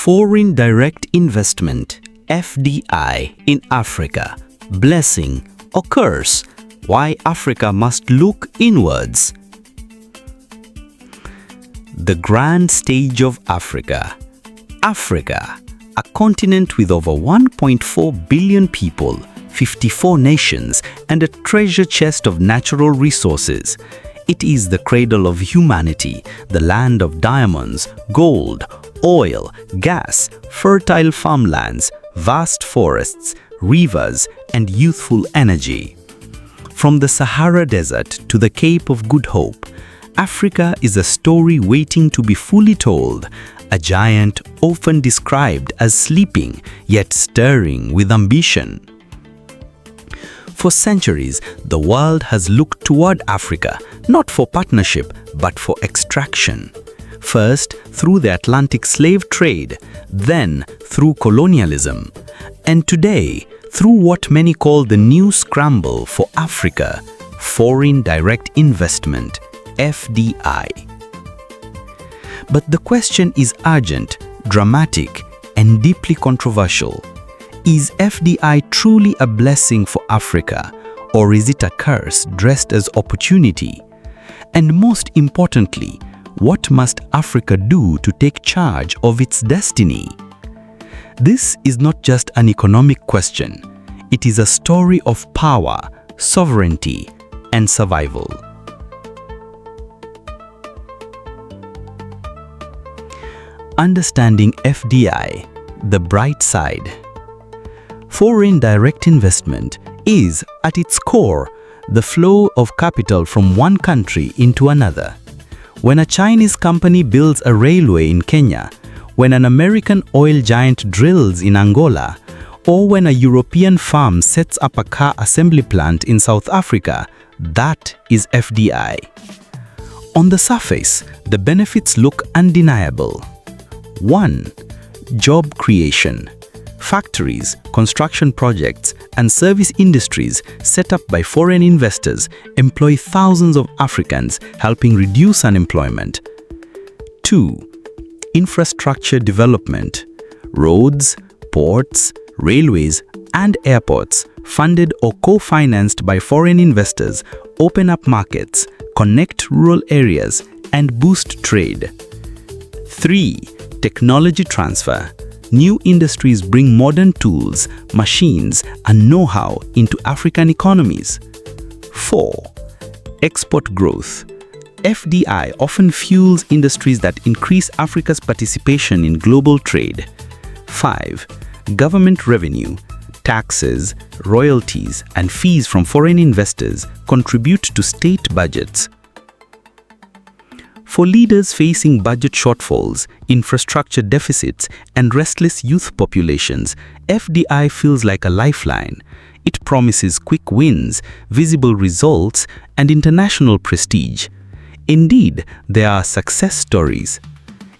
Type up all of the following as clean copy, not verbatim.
Foreign direct investment, FDI, in Africa. Blessing or curse? Why Africa must look inwards. The grand stage of Africa. Africa, a continent with over 1.4 billion people, 54 nations, and a treasure chest of natural resources. It is the cradle of humanity, the land of diamonds, gold, oil, gas, fertile farmlands, vast forests, rivers, and youthful energy. From the Sahara Desert to the Cape of Good Hope, Africa is a story waiting to be fully told, a giant often described as sleeping yet stirring with ambition. For centuries, the world has looked toward Africa, not for partnership, but for extraction. First, through the Atlantic slave trade, then through colonialism, and today, through what many call the new scramble for Africa, foreign direct investment, FDI. But the question is urgent, dramatic, and deeply controversial. Is FDI truly a blessing for Africa, or is it a curse dressed as opportunity? And most importantly, what must Africa do to take charge of its destiny? This is not just an economic question. It is a story of power, sovereignty, and survival. Understanding FDI, the bright side. Foreign direct investment is, at its core, the flow of capital from one country into another. When a Chinese company builds a railway in Kenya, when an American oil giant drills in Angola, or when a European firm sets up a car assembly plant in South Africa, that is FDI. On the surface, the benefits look undeniable. 1. Job creation. Factories, construction projects, and service industries set up by foreign investors employ thousands of Africans, helping reduce unemployment. 2. Infrastructure development. Roads, ports, railways, and airports, funded or co-financed by foreign investors, open up markets, connect rural areas, and boost trade. 3. Technology transfer. New industries bring modern tools, machines, and know-how into African economies. 4. Export growth. FDI often fuels industries that increase Africa's participation in global trade. 5. Government revenue. Taxes, royalties, and fees from foreign investors contribute to state budgets. For leaders facing budget shortfalls, infrastructure deficits, and restless youth populations, FDI feels like a lifeline. It promises quick wins, visible results, and international prestige. Indeed, there are success stories.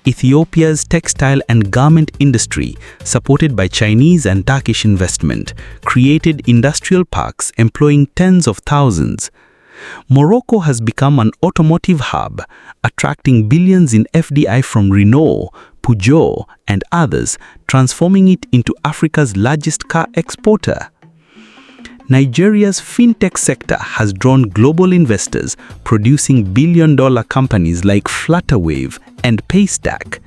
Ethiopia's textile and garment industry, supported by Chinese and Turkish investment, created industrial parks employing tens of thousands. Morocco has become an automotive hub, attracting billions in FDI from Renault, Peugeot, and others, transforming it into Africa's largest car exporter. Nigeria's fintech sector has drawn global investors, producing billion-dollar companies like Flutterwave and Paystack.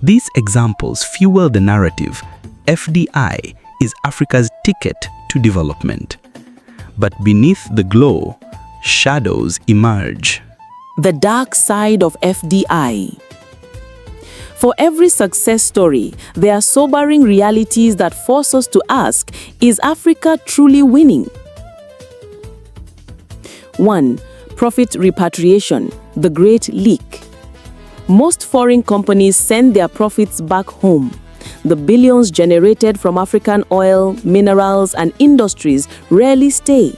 These examples fuel the narrative: FDI is Africa's ticket to development. But beneath the glow, shadows emerge. The dark side of FDI. For every success story, there are sobering realities that force us to ask, is Africa truly winning? 1. Profit repatriation, the great leak. Most foreign companies send their profits back home. The billions generated from African oil, minerals, and industries rarely stay.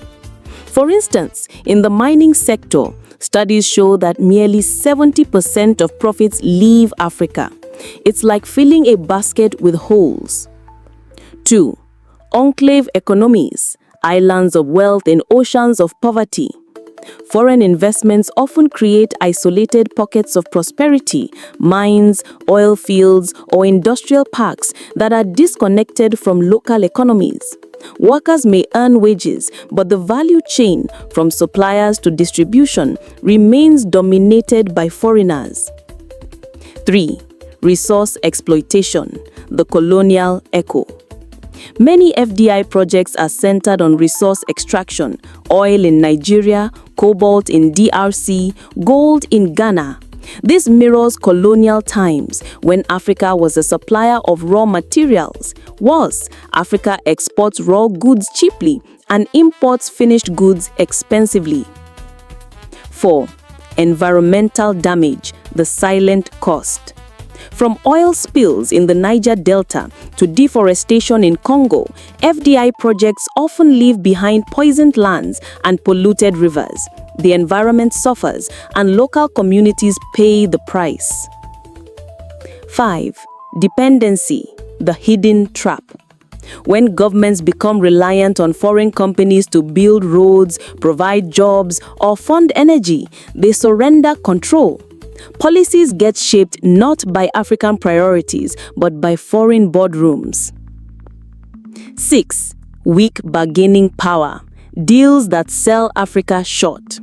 For instance, in the mining sector, studies show that nearly 70% of profits leave Africa. It's like filling a basket with holes. 2. Enclave economies, islands of wealth in oceans of poverty. Foreign investments often create isolated pockets of prosperity, mines, oil fields, or industrial parks that are disconnected from local economies. Workers may earn wages, but the value chain, from suppliers to distribution, remains dominated by foreigners. 3. Resource exploitation, the colonial echo. Many FDI projects are centered on resource extraction: oil in Nigeria, cobalt in DRC, gold in Ghana. This mirrors colonial times when Africa was a supplier of raw materials. Worse, Africa exports raw goods cheaply and imports finished goods expensively. 4. Environmental damage, the silent cost. From oil spills in the Niger Delta to deforestation in Congo, FDI projects often leave behind poisoned lands and polluted rivers. The environment suffers and local communities pay the price. 5. Dependency, the hidden trap. When governments become reliant on foreign companies to build roads, provide jobs, or fund energy, they surrender control. Policies get shaped not by African priorities, but by foreign boardrooms. 6. Weak bargaining power, deals that sell Africa short.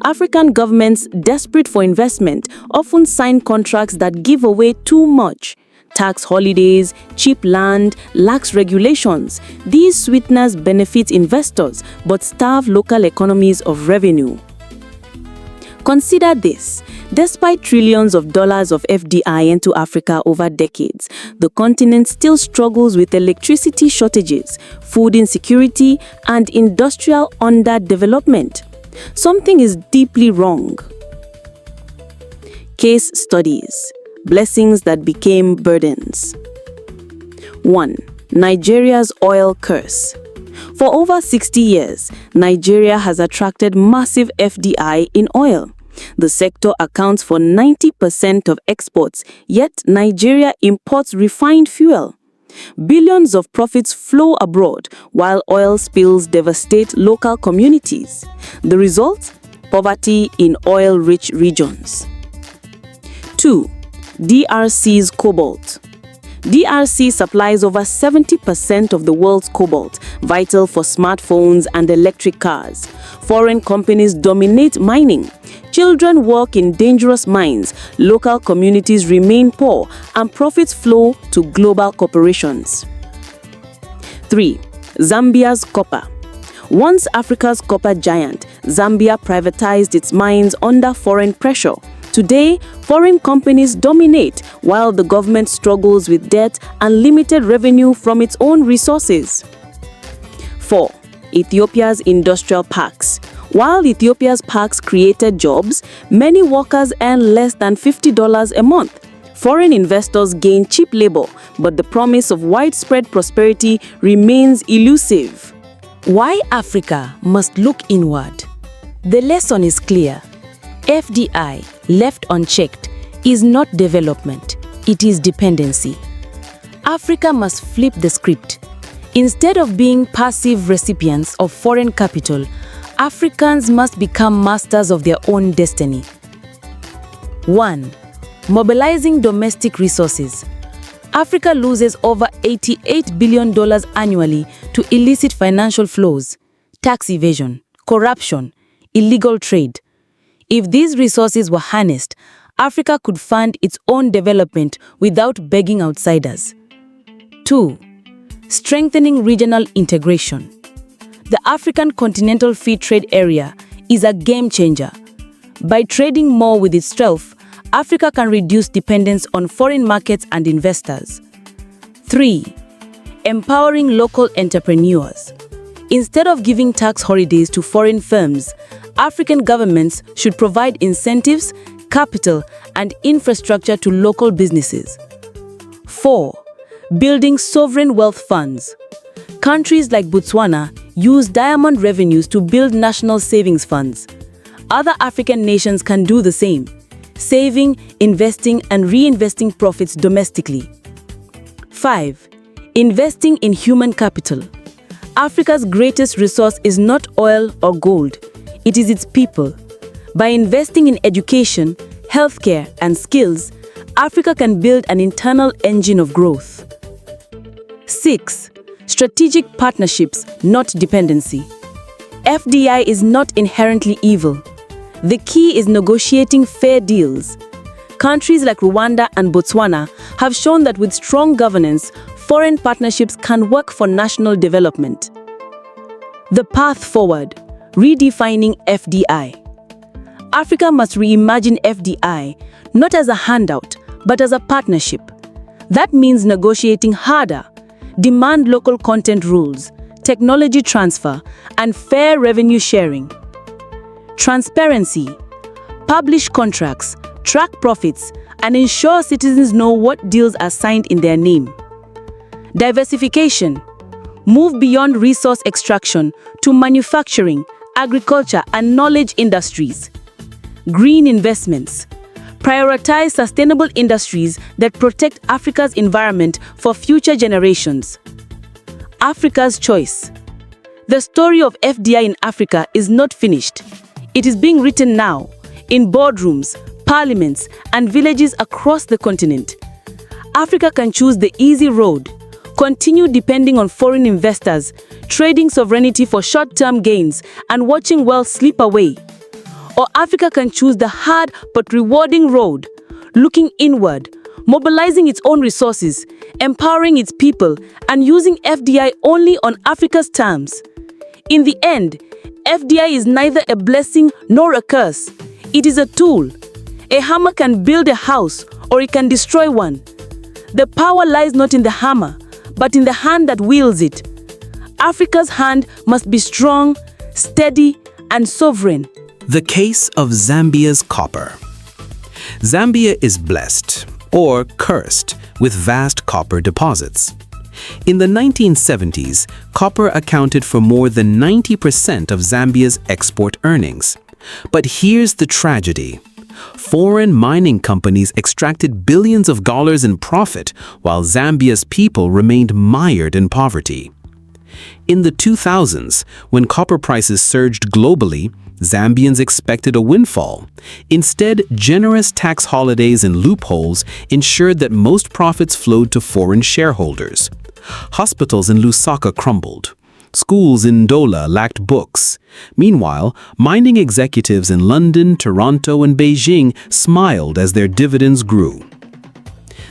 African governments, desperate for investment, often sign contracts that give away too much. Tax holidays, cheap land, lax regulations. These sweeteners benefit investors, but starve local economies of revenue. Consider this. Despite trillions of dollars of FDI into Africa over decades, the continent still struggles with electricity shortages, food insecurity, and industrial underdevelopment. Something is deeply wrong. Case studies: blessings that became burdens. 1. Nigeria's oil curse. For over 60 years, Nigeria has attracted massive FDI in oil. The sector accounts for 90% of exports, yet Nigeria imports refined fuel. Billions of profits flow abroad, while oil spills devastate local communities. The result? Poverty in oil-rich regions. 2. DRC's cobalt. DRC supplies over 70% of the world's cobalt, vital for smartphones and electric cars. Foreign companies dominate mining. Children work in dangerous mines, local communities remain poor, and profits flow to global corporations. 3. Zambia's copper. Once Africa's copper giant, Zambia privatized its mines under foreign pressure. Today, foreign companies dominate while the government struggles with debt and limited revenue from its own resources. 4. Ethiopia's industrial parks. While Ethiopia's parks created jobs, many workers earn less than $50 a month. Foreign investors gain cheap labor, but the promise of widespread prosperity remains elusive. Why Africa must look inward? The lesson is clear. FDI, left unchecked, is not development, it is dependency. Africa must flip the script. Instead of being passive recipients of foreign capital, Africans must become masters of their own destiny. 1. Mobilizing domestic resources. Africa loses over $88 billion annually to illicit financial flows, tax evasion, corruption, illegal trade. If these resources were harnessed, Africa could fund its own development without begging outsiders. 2. Strengthening regional integration. The African Continental Free Trade Area is a game changer. By trading more with itself, Africa can reduce dependence on foreign markets and investors. 3. Empowering local entrepreneurs. Instead of giving tax holidays to foreign firms, African governments should provide incentives, capital, and infrastructure to local businesses. 4. Building sovereign wealth funds. Countries like Botswana use diamond revenues to build national savings funds. Other African nations can do the same, saving, investing, and reinvesting profits domestically. 5. Investing in human capital. Africa's greatest resource is not oil or gold. It is its people. By investing in education, healthcare, and skills, Africa can build an internal engine of growth. 6. Strategic partnerships, not dependency. FDI is not inherently evil. The key is negotiating fair deals. Countries like Rwanda and Botswana have shown that with strong governance, foreign partnerships can work for national development. The path forward, redefining FDI. Africa must reimagine FDI, not as a handout, but as a partnership. That means negotiating harder, demand local content rules, technology transfer, and fair revenue sharing. Transparency. Publish contracts, track profits, and ensure citizens know what deals are signed in their name. Diversification. Move beyond resource extraction to manufacturing, agriculture, and knowledge industries. Green investments. Prioritize sustainable industries that protect Africa's environment for future generations. Africa's choice. The story of FDI in Africa is not finished. It is being written now, in boardrooms, parliaments, and villages across the continent. Africa can choose the easy road, continue depending on foreign investors, trading sovereignty for short-term gains, and watching wealth slip away. Or Africa can choose the hard but rewarding road, looking inward, mobilizing its own resources, empowering its people, and using FDI only on Africa's terms. In the end, FDI is neither a blessing nor a curse. It is a tool. A hammer can build a house, or it can destroy one. The power lies not in the hammer, but in the hand that wields it. Africa's hand must be strong, steady, and sovereign. The case of Zambia's copper. Zambia is blessed, or cursed, with vast copper deposits. In the 1970s, copper accounted for more than 90% of Zambia's export earnings. But here's the tragedy. Foreign mining companies extracted billions of dollars in profit, while Zambia's people remained mired in poverty. In the 2000s, when copper prices surged globally, Zambians expected a windfall. Instead, generous tax holidays and loopholes ensured that most profits flowed to foreign shareholders. Hospitals in Lusaka crumbled. Schools in Ndola lacked books. Meanwhile, mining executives in London, Toronto, and Beijing smiled as their dividends grew.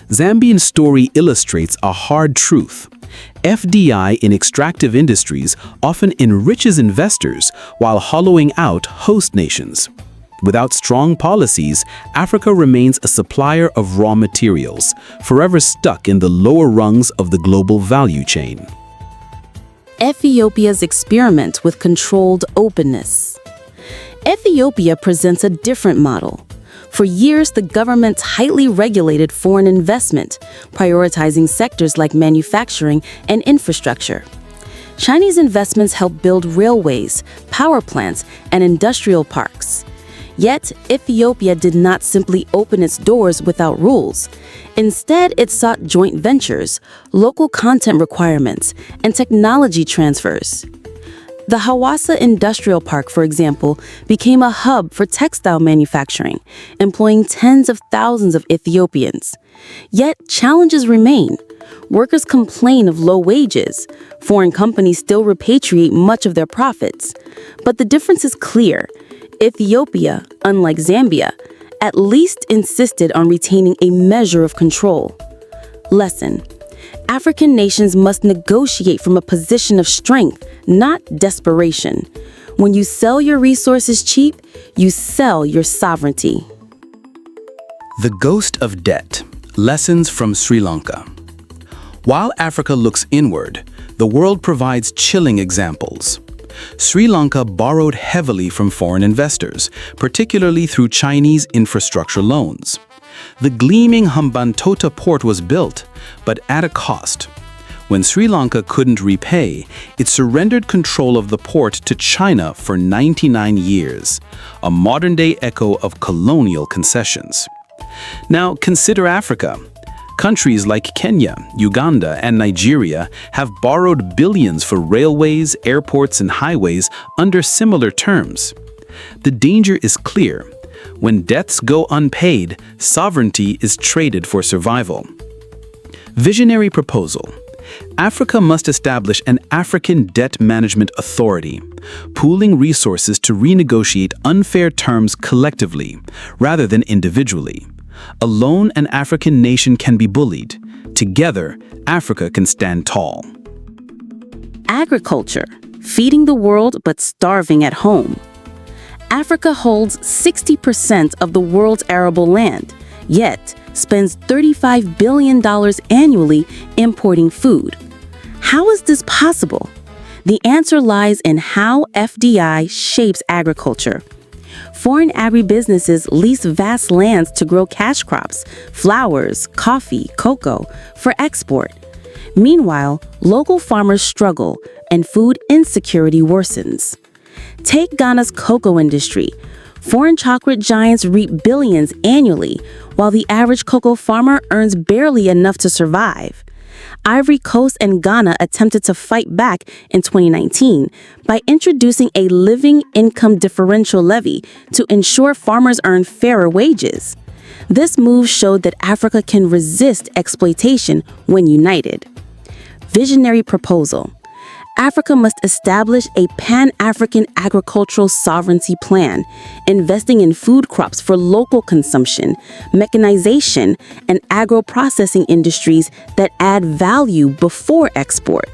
Zambian story illustrates a hard truth. FDI in extractive industries often enriches investors while hollowing out host nations. Without strong policies, Africa remains a supplier of raw materials, forever stuck in the lower rungs of the global value chain. Ethiopia's experiment with controlled openness. Ethiopia presents a different model. For years, the government tightly regulated foreign investment, prioritizing sectors like manufacturing and infrastructure. Chinese investments helped build railways, power plants, and industrial parks. Yet, Ethiopia did not simply open its doors without rules. Instead, it sought joint ventures, local content requirements, and technology transfers. The Hawassa Industrial Park, for example, became a hub for textile manufacturing, employing tens of thousands of Ethiopians. Yet, challenges remain. Workers complain of low wages. Foreign companies still repatriate much of their profits. But the difference is clear. Ethiopia, unlike Zambia, at least insisted on retaining a measure of control. Lesson: African nations must negotiate from a position of strength, not desperation. When you sell your resources cheap, you sell your sovereignty. The ghost of debt. Lessons from Sri Lanka. While Africa looks inward, the world provides chilling examples. Sri Lanka borrowed heavily from foreign investors, particularly through Chinese infrastructure loans. The gleaming Hambantota port was built, but at a cost. When Sri Lanka couldn't repay, it surrendered control of the port to China for 99 years, a modern-day echo of colonial concessions. Now, consider Africa. Countries like Kenya, Uganda, and Nigeria have borrowed billions for railways, airports, and highways under similar terms. The danger is clear. When debts go unpaid, sovereignty is traded for survival. Visionary proposal. Africa must establish an African debt management authority, pooling resources to renegotiate unfair terms collectively, rather than individually. Alone, an African nation can be bullied. Together, Africa can stand tall. Agriculture, feeding the world but starving at home. Africa holds 60% of the world's arable land, yet spends $35 billion annually importing food. How is this possible? The answer lies in how FDI shapes agriculture. Foreign agribusinesses lease vast lands to grow cash crops, flowers, coffee, cocoa, for export. Meanwhile, local farmers struggle and food insecurity worsens. Take Ghana's cocoa industry. Foreign chocolate giants reap billions annually, while the average cocoa farmer earns barely enough to survive. Ivory Coast and Ghana attempted to fight back in 2019 by introducing a living income differential levy to ensure farmers earn fairer wages. This move showed that Africa can resist exploitation when united. Visionary proposal. Africa must establish a Pan-African agricultural sovereignty plan, investing in food crops for local consumption, mechanization, and agro-processing industries that add value before export.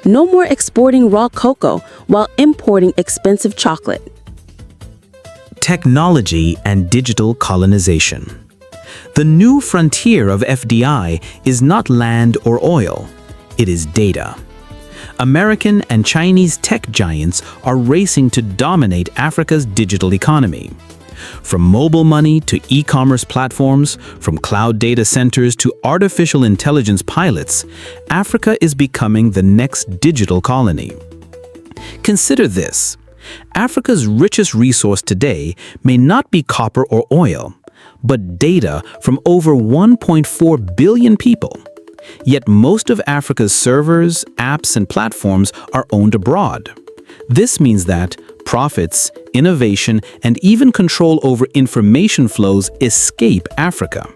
No more exporting raw cocoa while importing expensive chocolate. Technology and digital colonization. The new frontier of FDI is not land or oil, it is data. American and Chinese tech giants are racing to dominate Africa's digital economy. From mobile money to e-commerce platforms, from cloud data centers to artificial intelligence pilots, Africa is becoming the next digital colony. Consider this. Africa's richest resource today may not be copper or oil, but data from over 1.4 billion people. Yet most of Africa's servers, apps, and platforms are owned abroad. This means that profits, innovation, and even control over information flows escape Africa.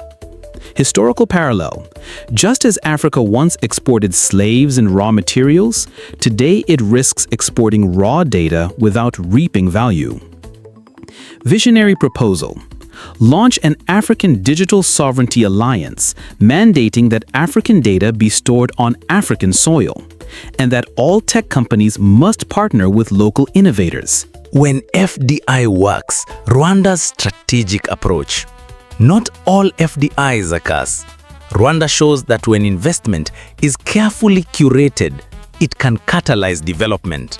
Historical parallel. Just as Africa once exported slaves and raw materials, today it risks exporting raw data without reaping value. Visionary proposal. Launch an African Digital Sovereignty Alliance, mandating that African data be stored on African soil, and that all tech companies must partner with local innovators. When FDI works, Rwanda's strategic approach. Not all FDIs are curse. Rwanda shows that when investment is carefully curated, it can catalyze development.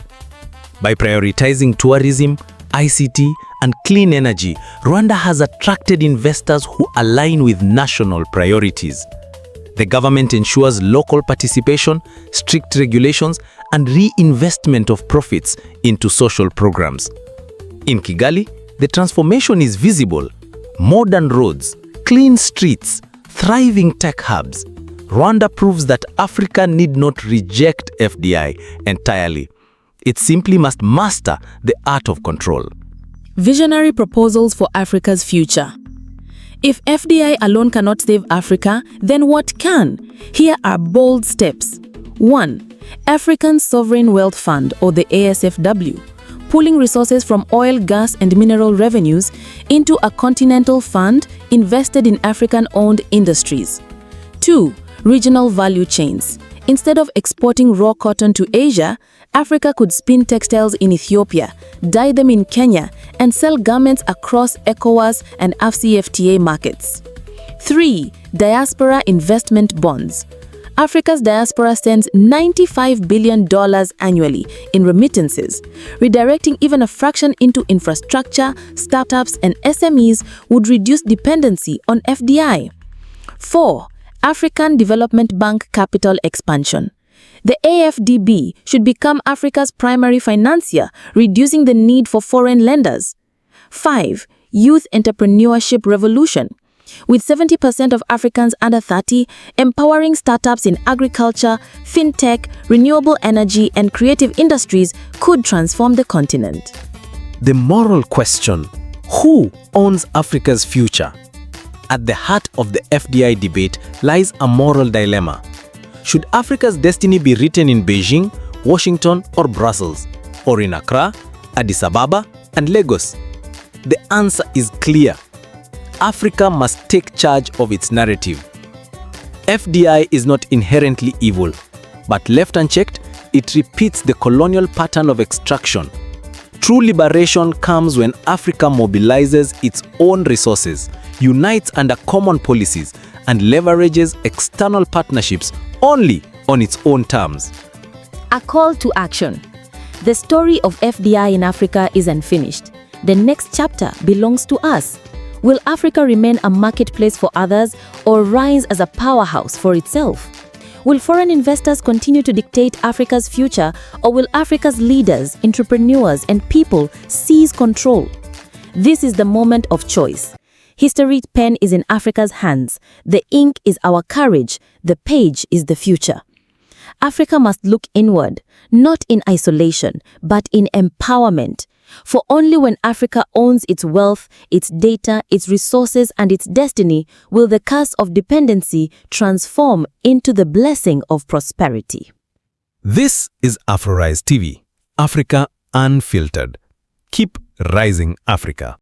By prioritizing tourism, ICT, and clean energy, Rwanda has attracted investors who align with national priorities. The government ensures local participation, strict regulations, and reinvestment of profits into social programs. In Kigali, the transformation is visible. Modern roads, clean streets, thriving tech hubs. Rwanda proves that Africa need not reject FDI entirely. It simply must master the art of control. Visionary proposals for Africa's future. If FDI alone cannot save Africa, then what can? Here are bold steps. 1. African Sovereign Wealth Fund, or the ASFW, pooling resources from oil, gas, and mineral revenues into a continental fund invested in African-owned industries. 2. Regional value chains. Instead of exporting raw cotton to Asia, Africa could spin textiles in Ethiopia, dye them in Kenya, and sell garments across ECOWAS and AfCFTA markets. 3. Diaspora investment bonds. Africa's diaspora sends $95 billion annually in remittances. Redirecting even a fraction into infrastructure, startups, and SMEs would reduce dependency on FDI. 4. African Development Bank capital expansion. The AFDB should become Africa's primary financier, reducing the need for foreign lenders. 5. Youth entrepreneurship revolution. With 70% of Africans under 30, empowering startups in agriculture, fintech, renewable energy, and creative industries could transform the continent. The moral question: who owns Africa's future? At the heart of the FDI debate lies a moral dilemma. Should Africa's destiny be written in Beijing, Washington, or Brussels, or in Accra, Addis Ababa, and Lagos? The answer is clear. Africa must take charge of its narrative. FDI is not inherently evil, but left unchecked, it repeats the colonial pattern of extraction. True liberation comes when Africa mobilizes its own resources, unites under common policies, and leverages external partnerships only on its own terms. A call to action. The story of FDI in Africa is unfinished. The next chapter belongs to us. Will Africa remain a marketplace for others or rise as a powerhouse for itself? Will foreign investors continue to dictate Africa's future, or will Africa's leaders, entrepreneurs, and people seize control? This is the moment of choice. History's pen is in Africa's hands. The ink is our courage. The page is the future. Africa must look inward, not in isolation, but in empowerment. For only when Africa owns its wealth, its data, its resources, and its destiny will the curse of dependency transform into the blessing of prosperity. This is AfroRise TV, Africa Unfiltered. Keep rising, Africa.